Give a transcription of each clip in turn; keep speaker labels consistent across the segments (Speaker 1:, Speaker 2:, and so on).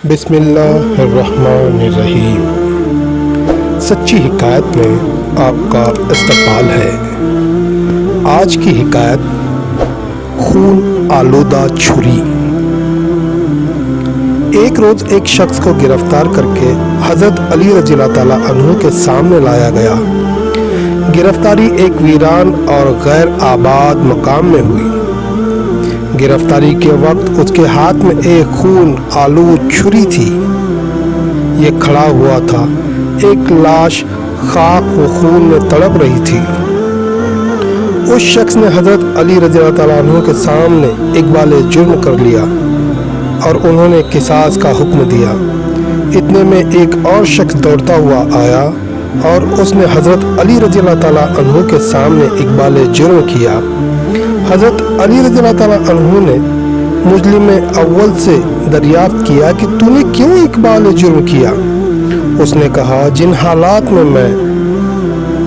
Speaker 1: बिस्मिल्लाहिर्रहमानिर्रहीम। सच्ची हिकायत में आपका इस्तकबाल है। आज की हिकायत खून आलूदा छुरी। एक रोज़ एक शख्स को गिरफ्तार करके हज़रत अली रज़ियल्लाहु ताला अन्हु के सामने लाया गया। गिरफ्तारी एक वीरान और गैर आबाद मकाम में हुई। गिरफ्तारी के वक्त उसके हाथ में एक खून आलूद छुरी थी। ये खड़ा हुआ था। एक लाश खाक व खून में तड़प रही थी। उस शख्स ने हज़रत अली रज़ियल्लाहु ताला अन्हु के सामने इक़बाल जुर्म कर लिया और उन्होंने किसास का हुक्म दिया। इतने में एक और शख्स दौड़ता हुआ आया और उसने हज़रत अली रज़ियल्लाहु ताला अन्हु के सामने इक़बाल जुर्म किया। हज़रत अली रज़ियल्लाहु ताला अन्हु ने मुजलिम अव्वल से दरियाफ्त किया कि तूने क्यों इक़बाल जुर्म किया। उसने कहा, जिन हालात में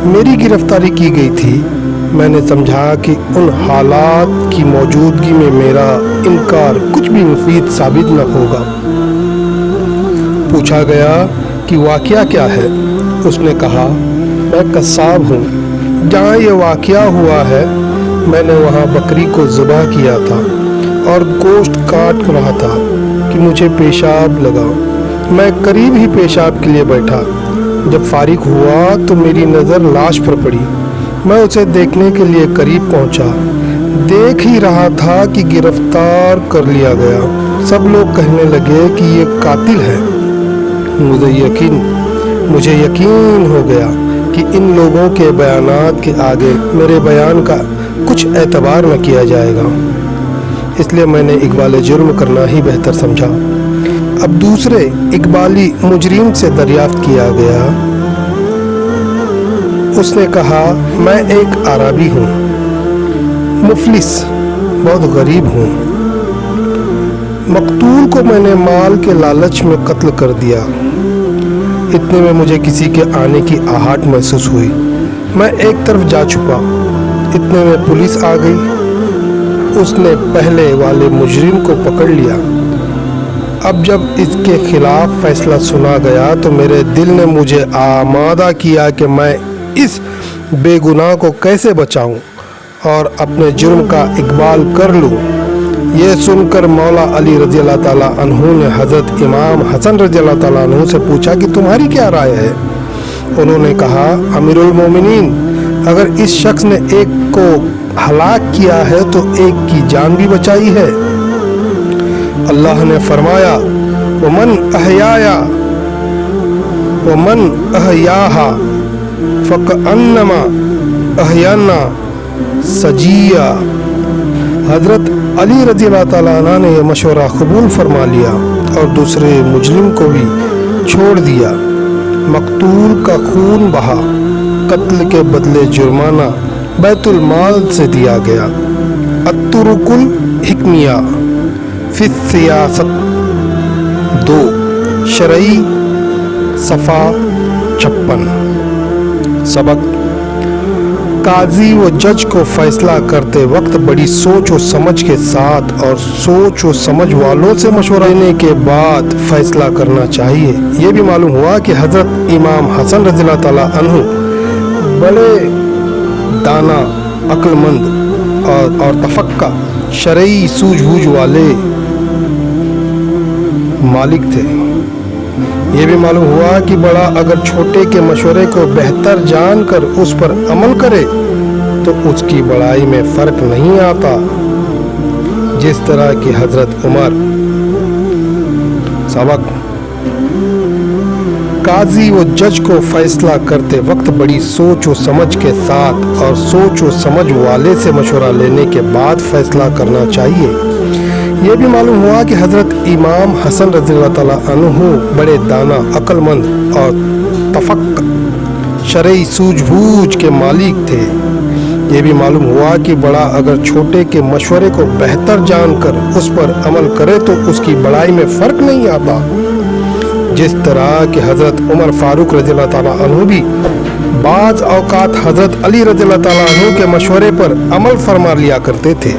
Speaker 1: मेरी गिरफ्तारी की गई थी, मैंने समझा कि उन हालात की मौजूदगी में मेरा इनकार कुछ भी मुफीद साबित न होगा। पूछा गया कि वाक़या क्या है। उसने कहा, मैं कस्साब हूँ। जहाँ ये वाक़या हुआ है, मैंने वहाँ बकरी को ज़िबा किया था और गोश्त काट रहा था कि मुझे पेशाब लगा। मैं करीब ही पेशाब के लिए बैठा। जब फारिग हुआ तो मेरी नज़र लाश पर पड़ी। मैं उसे देखने के लिए करीब पहुँचा। देख ही रहा था कि गिरफ्तार कर लिया गया। सब लोग कहने लगे कि ये कातिल है। मुझे यकीन हो गया कि इन लोगों के बयानात के आगे मेरे बयान का कुछ एतबार न किया जाएगा। इसलिए मैंने इक़बाल जुर्म करना ही बेहतर समझा। अब दूसरे इक़बाली मुजरिम से दरियाफ्त किया गया। उसने कहा, मैं एक आराबी हूँ, मुफलिस, बहुत गरीब हूँ। मकतूल को मैंने माल के लालच में कत्ल कर दिया। इतने में मुझे किसी के आने की आहट महसूस हुई। मैं एक तरफ जा छुपा। इतने में पुलिस आ गई। उसने पहले वाले मुजरिम को पकड़ लिया। अब जब इसके खिलाफ फैसला सुना गया तो मेरे दिल ने मुझे आमादा किया कि मैं इस बेगुनाह को कैसे बचाऊं और अपने जुर्म का इकबाल कर लूं। ये सुनकर मौला अली रज़ियल्लाहु ताला अन्हु ने हज़रत इमाम हसन रज़ियल्लाहु ताला अन्हु से पूछा कि तुम्हारी क्या राय है। उन्होंने कहा, अमीरुल मोमिनीन, अगर इस शख्स ने एक को हलाक किया है तो एक की जान भी बचाई है। अल्लाह ने फरमाया, वमन अहयाहा फकअन्नमा अहयाना सजिया। हज़रत अली रज़ियल्लाहु ताला अन्हु ने यह मशवरा कबूल फरमा लिया और दूसरे मुजरिम को भी छोड़ दिया। मकतूल का खून बहा। कत्ल के बदले जुर्माना बैतुल माल से दिया गया। अत्तुरुकुल हिकमिया फिस सियासत 2 शरई सफ़ा 56। सबक: काजी व जज को फैसला करते वक्त बड़ी सोच व समझ के साथ और सोच व समझ वालों से मशवरा लेने के बाद फैसला करना चाहिए। ये भी मालूम हुआ कि हज़रत इमाम हसन रज़ियल्लाहु ताला अन्हु बड़े दाना, अक्लमंद और तफक्का शरई सूझबूझ वाले मालिक थे। ये भी मालूम हुआ कि बड़ा अगर छोटे के मशवरे को बेहतर जानकर उस पर अमल करे तो उसकी बड़ाई में फ़र्क नहीं आता। जिस तरह की हज़रत उमर। सबक: काजी व जज को फैसला करते वक्त बड़ी सोच व समझ के साथ और सोच व समझ वाले से मशवरा लेने के बाद फैसला करना चाहिए। यह भी मालूम हुआ कि हज़रत इमाम हसन रज़ियल्लाहु ताला अन्हु बड़े दाना, अक्लमंद और तफक्क शरई सूझबूझ के मालिक थे। यह भी मालूम हुआ कि बड़ा अगर छोटे के मशवरे को बेहतर जानकर उस पर अमल करे तो उसकी बड़ाई में फ़र्क नहीं आता। जिस तरह कि हज़रत उमर फ़ारूक रज़ियल्लाहु ताला अन्हु भी बाज़ औक़ात हज़रत अली रज़ियल्लाहु ताला अन्हु के मशवरे पर अमल फरमा लिया करते थे।